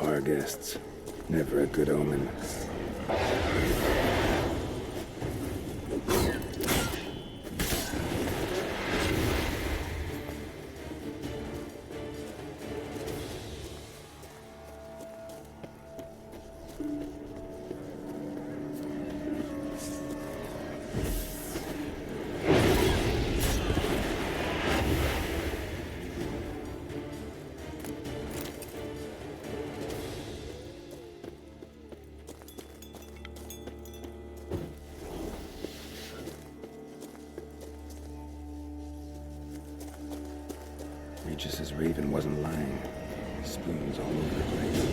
Subpar guests. Never a good omen. Regis's raven wasn't lying. Spoons all over the place.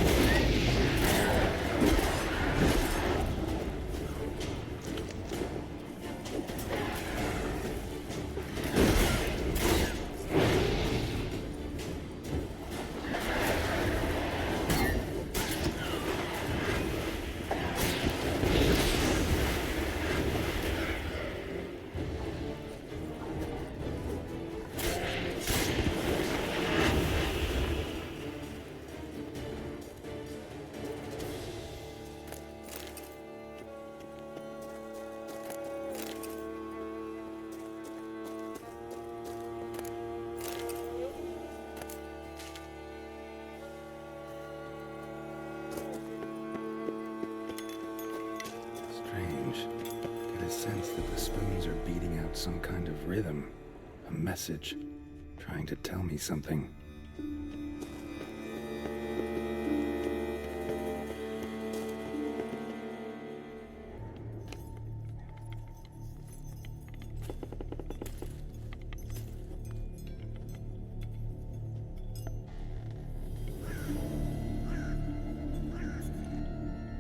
Get a sense that the spoons are beating out some kind of rhythm, a message, trying to tell me something.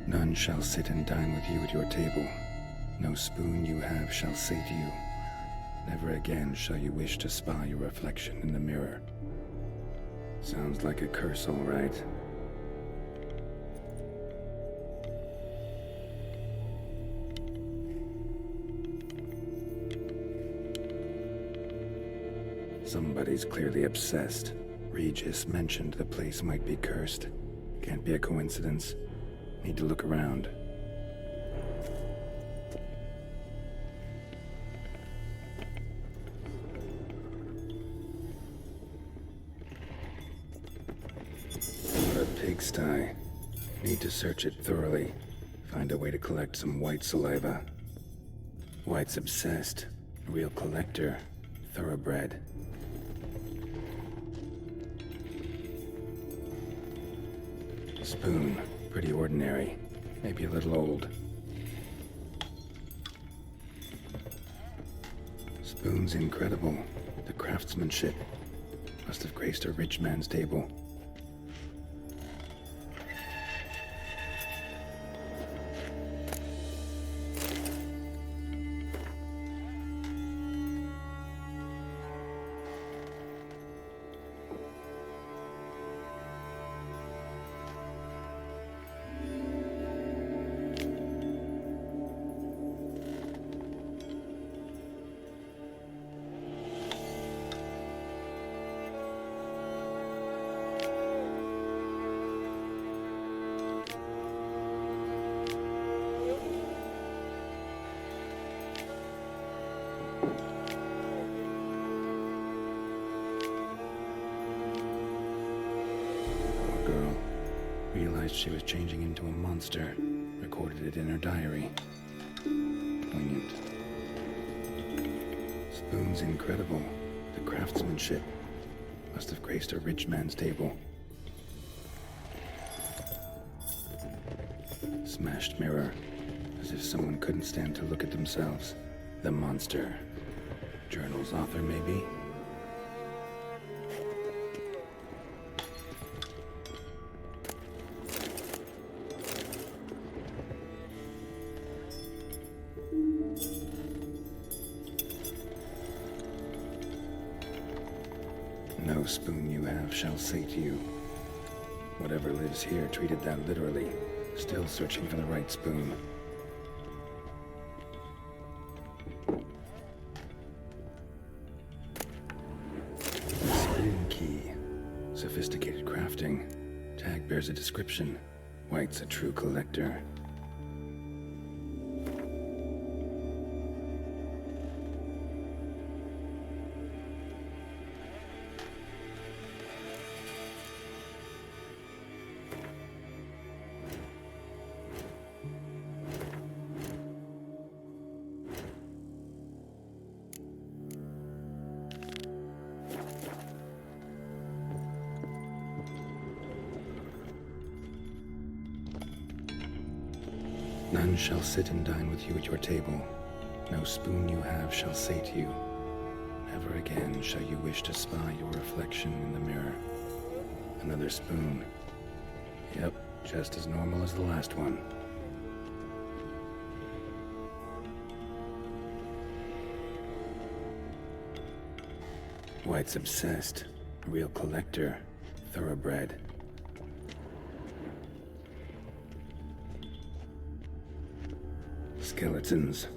None shall sit and dine with you at your table. No spoon you have shall say to you, never again shall you wish to spy your reflection in the mirror. Sounds like a curse, all right. Somebody's clearly obsessed. Regis mentioned the place might be cursed. Can't be a coincidence. Need to look around. What a pigsty. Need to search it thoroughly. Find a way to collect some white saliva. White's obsessed. Real collector. Thoroughbred. Spoon. Pretty ordinary. Maybe a little old. Spoon's incredible. The craftsmanship. Must have graced a rich man's table. Realized she was changing into a monster. Recorded it in her diary. Poignant. Spoon's incredible. The craftsmanship. Must have graced a rich man's table. Smashed mirror. As if someone couldn't stand to look at themselves. The monster. Journal's author, maybe? No spoon you have shall say to you. Whatever lives here treated that literally. Still searching for the right spoon. Spoon key. Sophisticated crafting. tag bears a description. White's a true collector. None shall sit and dine with you at your table. No spoon you have shall say to you, never again shall you wish to spy your reflection in the mirror. Another spoon. Yep, just as normal as the last one. White's obsessed. A real collector. Thoroughbred. Skeletons.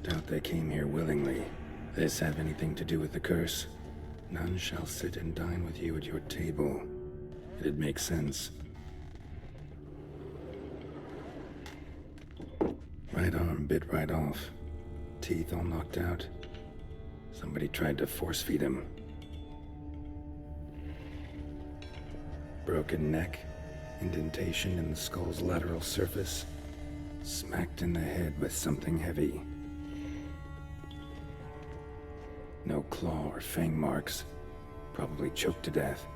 Doubt they came here willingly. This have anything to do with the curse? None shall sit and dine with you at your table. It'd make sense. Right arm bit right off. Teeth all knocked out. Somebody tried to force feed him. Broken neck. Indentation in the skull's lateral surface. Smacked in the head with something heavy. No claw or fang marks. Probably choked to death.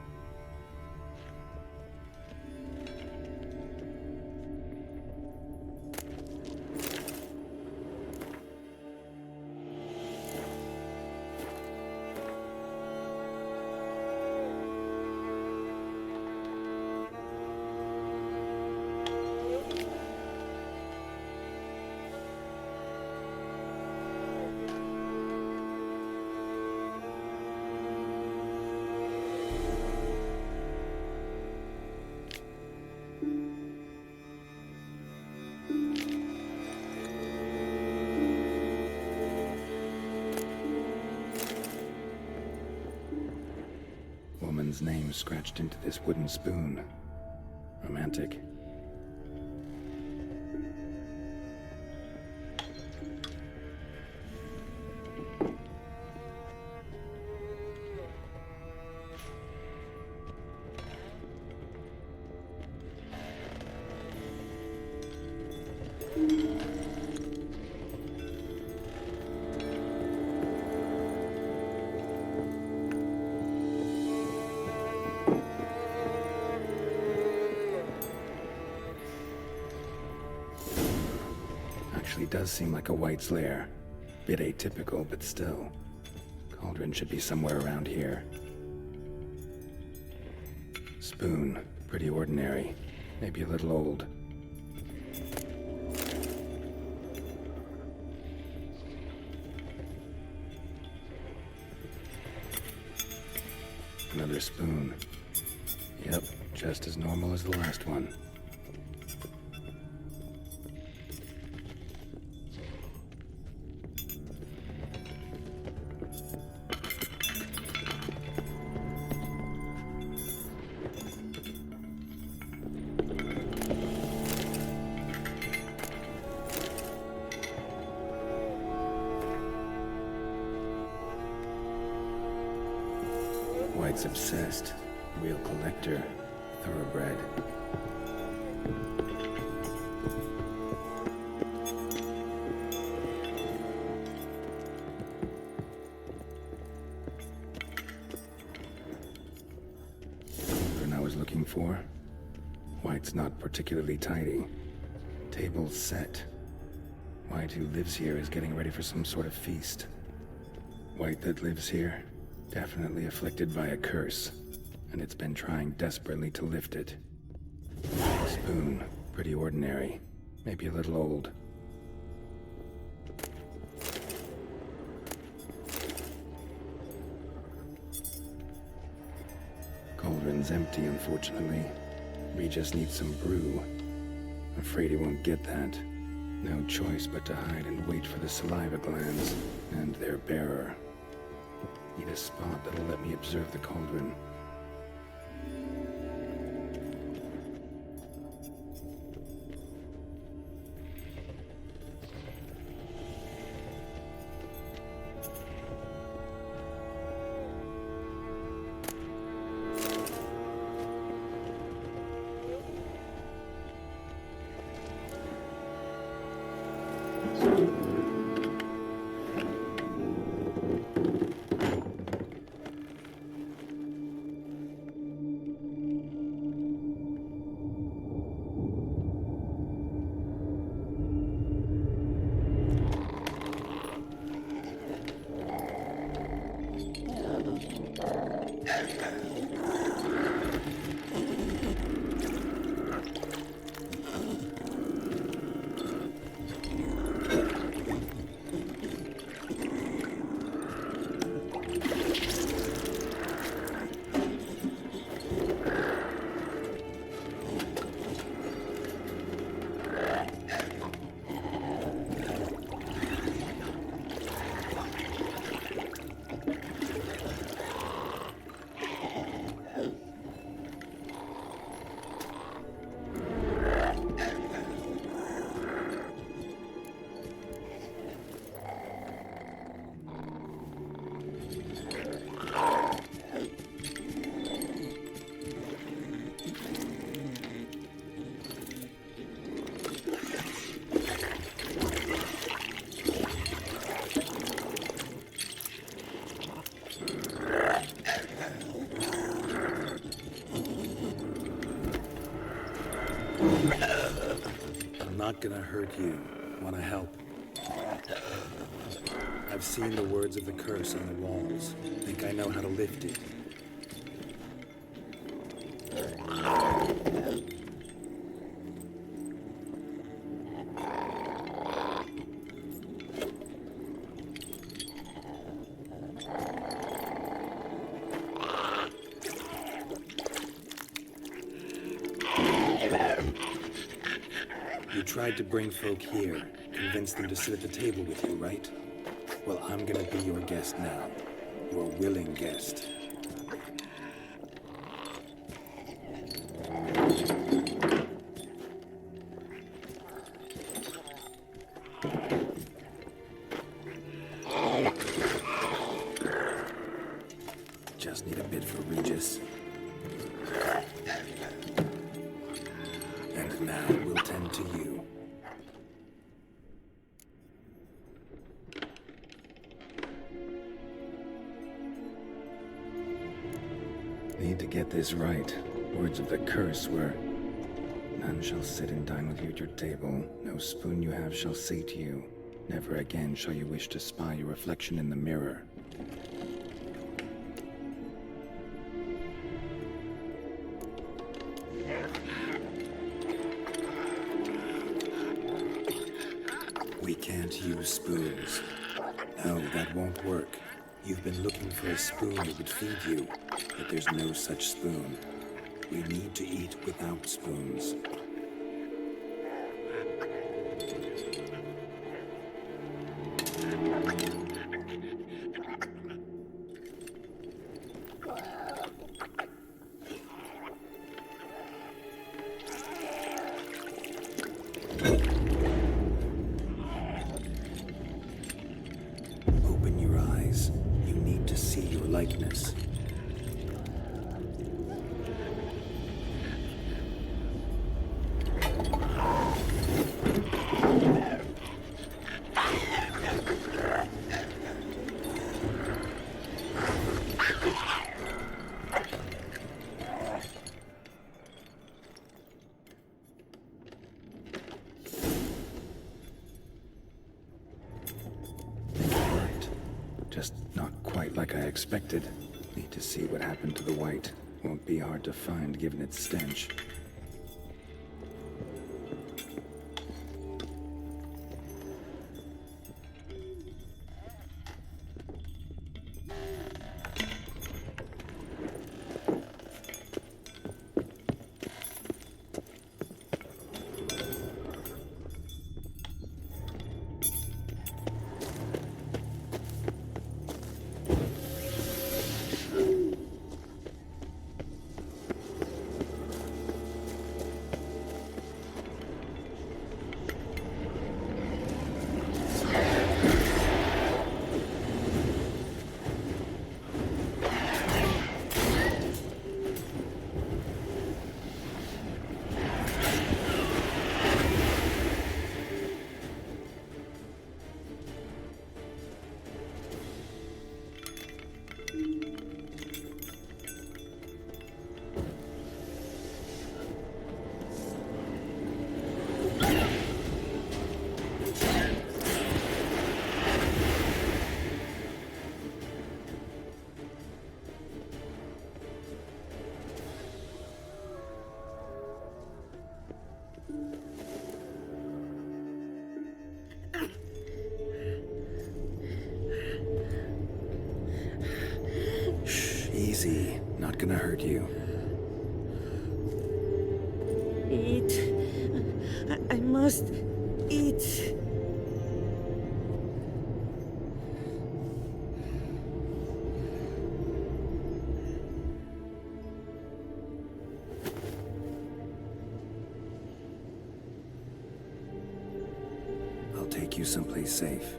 Woman's name scratched into this wooden spoon. Romantic. Actually does seem like a White's lair. Bit atypical, but still. Cauldron should be somewhere around here. Spoon. Pretty ordinary. Maybe a little old. Another spoon. Yep, just as normal as the last one. White's obsessed. Real collector. Thoroughbred. What I was looking for? White's not particularly tidy. Table's set. White who lives here is getting ready for some sort of feast. White that lives here? Definitely afflicted by a curse, and it's been trying desperately to lift it. Spoon, pretty ordinary, maybe a little old. Cauldron's empty, unfortunately. We just need some brew. Afraid he won't get that. No choice but to hide and wait for the saliva glands and their bearer. Need a spot that'll let me observe the cauldron. I'm not gonna hurt you. Wanna help? I've seen the words of the curse on the walls. Think I know how to lift it. You tried to bring folk here, convince them to sit at the table with you, right? Well, I'm gonna be your guest now. Your willing guest. Just need a bit for Regis. And now we'll tend to you. Need to get this right. Words of the curse were, none shall sit and dine with you at your table. No spoon you have shall sate you. Never again shall you wish to spy your reflection in the mirror. We can't use spoons. No, that won't work. You've been looking for a spoon that would feed you, but there's no such spoon. We need to eat without spoons. Open your eyes. You need to see your likeness. Just not quite like I expected. Need to see what happened to the white. Won't be hard to find given its stench. gonna hurt you. Eat. I must eat. I'll take you someplace safe.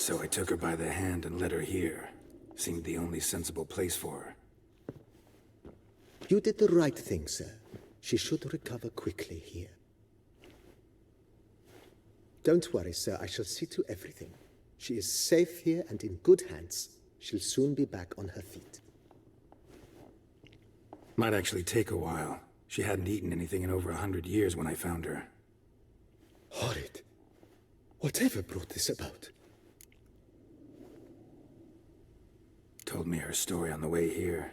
So I took her by the hand and led her here. Seemed the only sensible place for her. You did the right thing, sir. She should recover quickly here. Don't worry, sir. I shall see to everything. She is safe here and in good hands. She'll soon be back on her feet. Might actually take a while. She hadn't eaten anything in over 100 years when I found her. Horrid. Whatever brought this about? Told me her story on the way here.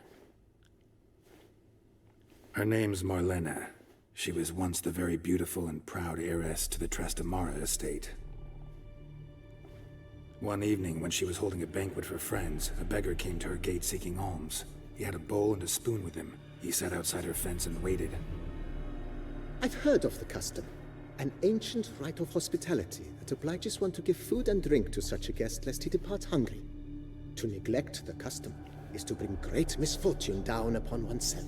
Her name's Marlena. She was once the very beautiful and proud heiress to the Trastamara estate. One evening, when she was holding a banquet for friends, a beggar came to her gate seeking alms. He had a bowl and a spoon with him. He sat outside her fence and waited. I've heard of the custom. An ancient rite of hospitality that obliges one to give food and drink to such a guest lest he depart hungry. To neglect the custom is to bring great misfortune down upon oneself.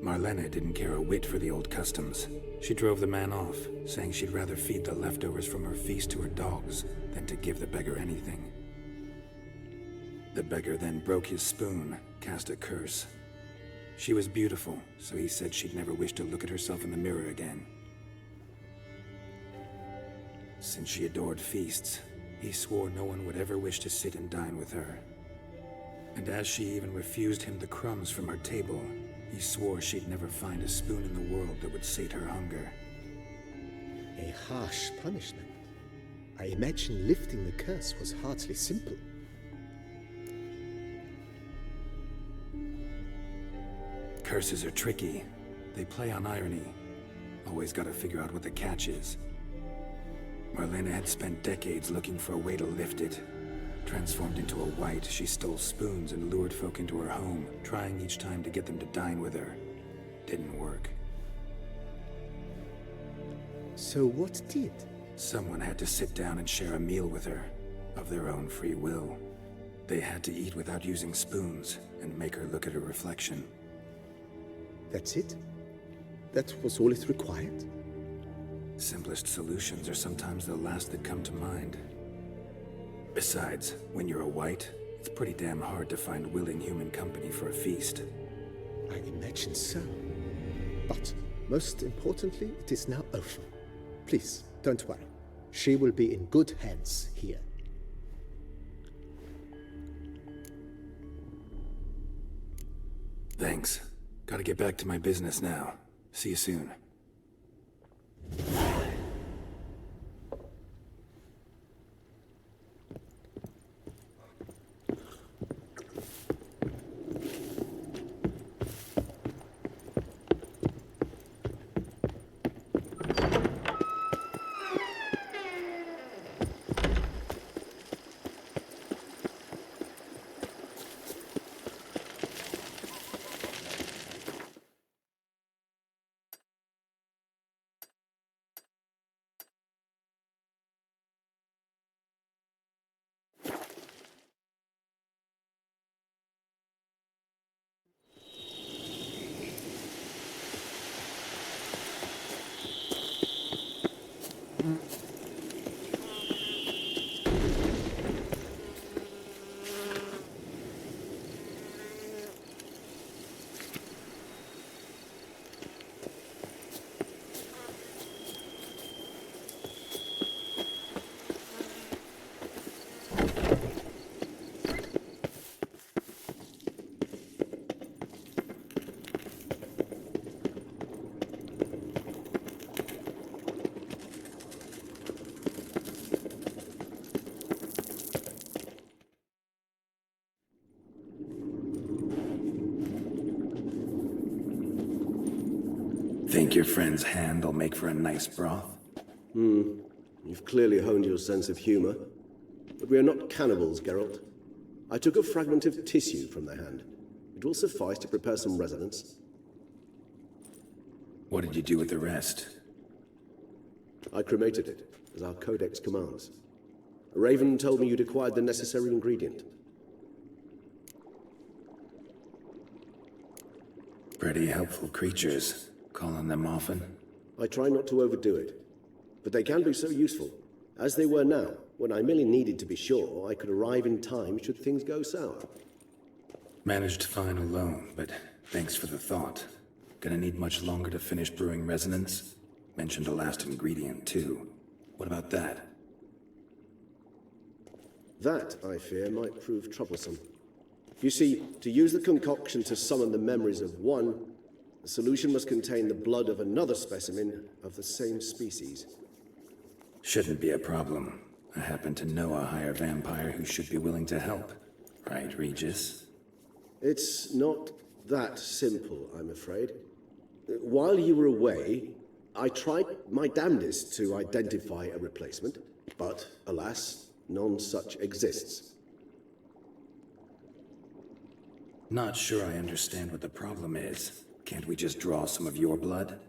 Marlena didn't care a whit for the old customs. She drove the man off, saying she'd rather feed the leftovers from her feast to her dogs than to give the beggar anything. The beggar then broke his spoon, cast a curse. She was beautiful, so he said she'd never wish to look at herself in the mirror again. Since she adored feasts, he swore no one would ever wish to sit and dine with her. And as she even refused him the crumbs from her table, he swore she'd never find a spoon in the world that would sate her hunger. A harsh punishment. I imagine lifting the curse was hardly simple. Curses are tricky. They play on irony. Always gotta figure out what the catch is. Marlena had spent decades looking for a way to lift it. Transformed into a wight, she stole spoons and lured folk into her home, trying each time to get them to dine with her. Didn't work. So what did? Someone had to sit down and share a meal with her, of their own free will. They had to eat without using spoons, and make her look at her reflection. That's it? That was all it required? Simplest solutions are sometimes the last that come to mind. Besides, when you're a wight, it's pretty damn hard to find willing human company for a feast. I imagine so. But, most importantly, it is now over. Please, don't worry. She will be in good hands here. Thanks. Gotta get back to my business now. See you soon. your friend's hand will make for a nice broth? You've clearly honed your sense of humor. But we are not cannibals, Geralt. I took a fragment of tissue from their hand. It will suffice to prepare some resonance. What did you do with the rest? I cremated it, as our codex commands. Raven told me you'd acquired the necessary ingredient. Pretty helpful creatures. Call on them often? I try not to overdo it, but they can be so useful, as they were now, when I merely needed to be sure I could arrive in time should things go sour. Managed fine alone, but thanks for the thought. Gonna need much longer to finish brewing resonance? Mentioned a last ingredient, too. What about that? That, I fear, might prove troublesome. You see, to use the concoction to summon the memories of one, the solution must contain the blood of another specimen of the same species. Shouldn't be a problem. I happen to know a higher vampire who should be willing to help. Right, Regis? It's not that simple, I'm afraid. While you were away, I tried my damnedest to identify a replacement, but alas, none such exists. Not sure I understand what the problem is. Can't we just draw some of your blood?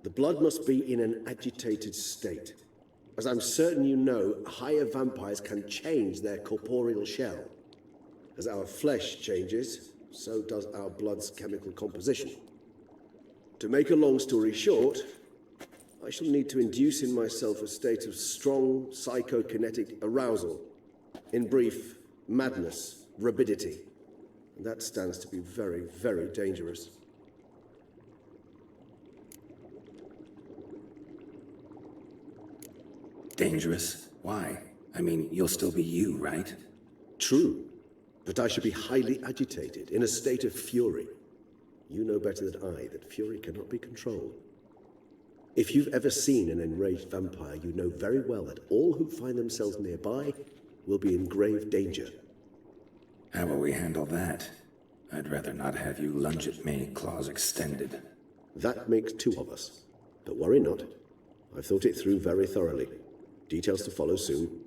The blood must be in an agitated state. As I'm certain you know, higher vampires can change their corporeal shell. As our flesh changes, so does our blood's chemical composition. To make a long story short, I shall need to induce in myself a state of strong psychokinetic arousal. In brief, madness, rabidity. And that stands to be very, very dangerous. Dangerous? Why? I mean, you'll still be you, right? True, but I should be highly agitated, in a state of fury. You know better than I that fury cannot be controlled. If you've ever seen an enraged vampire, you know very well that all who find themselves nearby will be in grave danger. How will we handle that? I'd rather not have you lunge at me, claws extended. That makes two of us. But worry not. I've thought it through very thoroughly. Details to follow soon.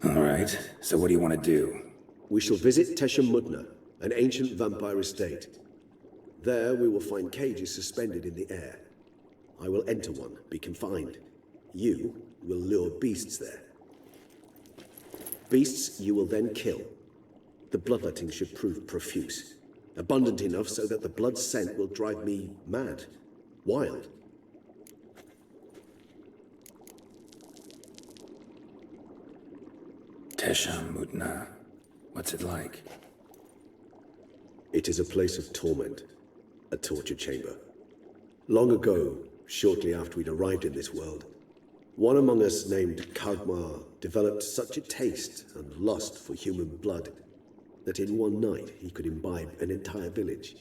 All right, so what do you want to do? We shall visit Tesha Mudna, an ancient vampire estate. There we will find cages suspended in the air. I will enter one, be confined. You will lure beasts there. Beasts you will then kill. The bloodletting should prove profuse, abundant enough so that the blood scent will drive me mad, wild. Tesha Mudna. What's it like? It is a place of torment, a torture chamber. Long ago, shortly after we'd arrived in this world, one among us named Kagmar developed such a taste and lust for human blood that in one night he could imbibe an entire village.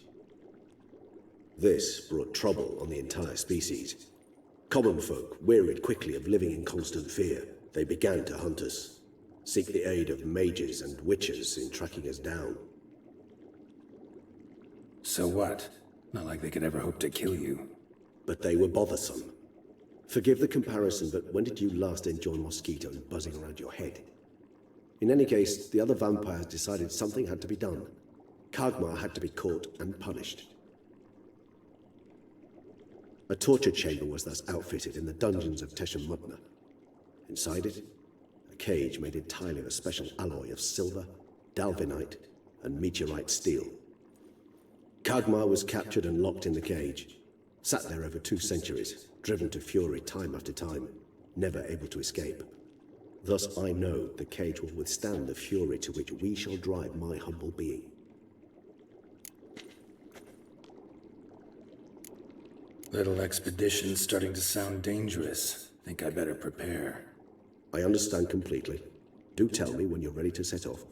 This brought trouble on the entire species. Common folk wearied quickly of living in constant fear. They began to hunt us, seek the aid of mages and witches in tracking us down. So what? Not like they could ever hope to kill you. But they were bothersome. Forgive the comparison, but when did you last enjoy mosquitoes buzzing around your head? In any case, the other vampires decided something had to be done. Kagmar had to be caught and punished. A torture chamber was thus outfitted in the dungeons of Tesha Mudna. Inside it, a cage made entirely of a special alloy of silver, dalvinite, and meteorite steel. Kagmar was captured and locked in the cage, sat there over 2 centuries, driven to fury time after time, never able to escape. Thus I know the cage will withstand the fury to which we shall drive my humble being. Little expedition's starting to sound dangerous. Think I better prepare. I understand completely. Do tell me when you're ready to set off.